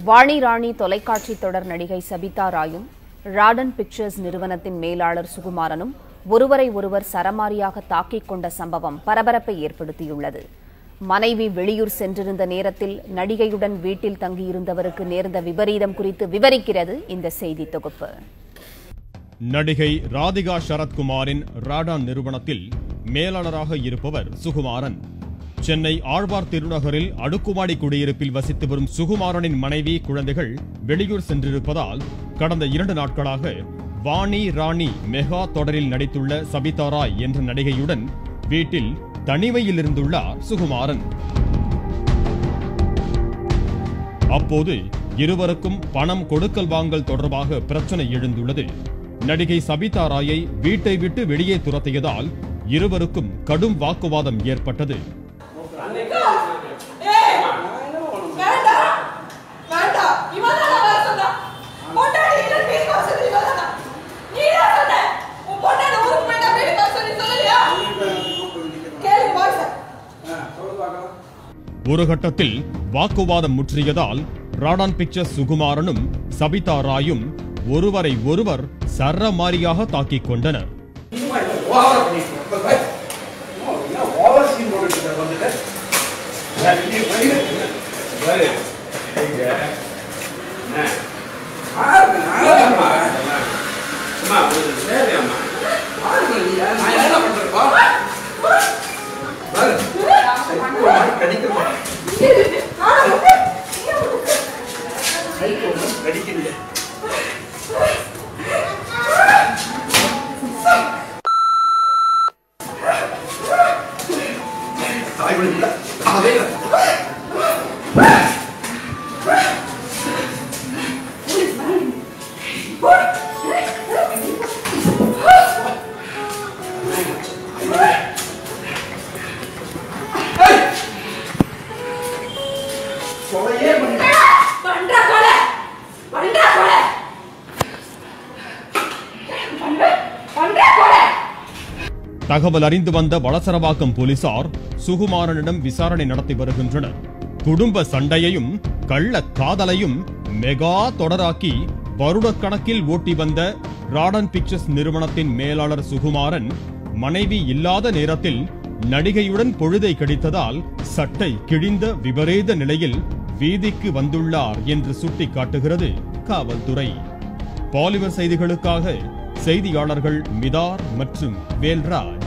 வாணி ராணி தொலைக்காட்சி தொடர் நடிகை சபிதா ராயும் ராடன் பிக்சர்ஸ் நிறுவனத்தின் மேலாளர் சுகுமாரனும் ஒருவரை ஒருவர் சரமாரியாக தாக்கிக் கொண்ட சம்பவம் பரபரப்பை ஏற்படுத்தியுள்ளது. மனைவி வெளியூர் சென்றிருந்த நேரத்தில் நடிகையுடன் வீட்டில் தங்கியிருந்தவருக்கு நேர்ந்த விபரீதம் குறித்து விவரிக்கிறது இந்த செய்தி தொகுப்பு. நடிகை ராதிகா சரத்குமாரின் ராடான் நிறுவனத்தில் மேலாளராக இருப்பவர் சுகுமாரன். சென்னை ஆழ்வார் திருநகரில் அடுக்குமாடி குடியிருப்பில் வசித்து வரும் சுகுமாரனின் மனைவி குழந்தைகள் வெளியூர் சென்றிருப்பதால் கடந்த 2 நாட்களாக வாணி ராணி மெகா தொடரில் நடித்துள்ள சபிதா ராய் என்ற நடிகையுடன் வீட்டில் தனிமையில் இருந்துள்ளார் சுகுமாரன். அப்போது இருவருக்கும் பணம் கொடுக்கல் வாங்கல் தொடர்பாக பிரச்சனை எழுந்துள்ளது. நடிகை சபிதா ராயை வீட்டை விட்டு வெளியே துரத்தியதால் இருவருக்கும் கடும் வாக்குவாதம் ஏற்பட்டது. ஒரு கட்டத்தில் வாக்குவாதம் முற்றியதால் ராடான் பிக்சர்ஸ் சுகுமாரனும் சபிதா ராயும் ஒருவரை ஒருவர் சரமாரியாக தாக்கிக் கொண்டனர். தகவல் அறிந்து வந்த வளசரவாக்கம் போலீசார் சுகுமாரனிடம் விசாரணை நடத்தி வருகின்றனர். குடும்ப சண்டையையும் கள்ள காதலையும் மெகா தொடராக்கி வருடக்கணக்கில் ஓட்டி வந்த ராடன் பிக்சர்ஸ் நிறுவனத்தின் மேலாளர் சுகுமாரன் மனைவி இல்லாத நேரத்தில் நடிகையுடன் பொழுதை கழித்ததால் சட்டை கிழிந்த விபரீத நிலையில் வீதிக்கு வந்துள்ளார் என்று சுட்டிக்காட்டுகிறது காவல்துறை. பாலிமர் செய்திகளுக்காக செய்தியாளர்கள் மிதார் மற்றும் வேல்ராஜ்.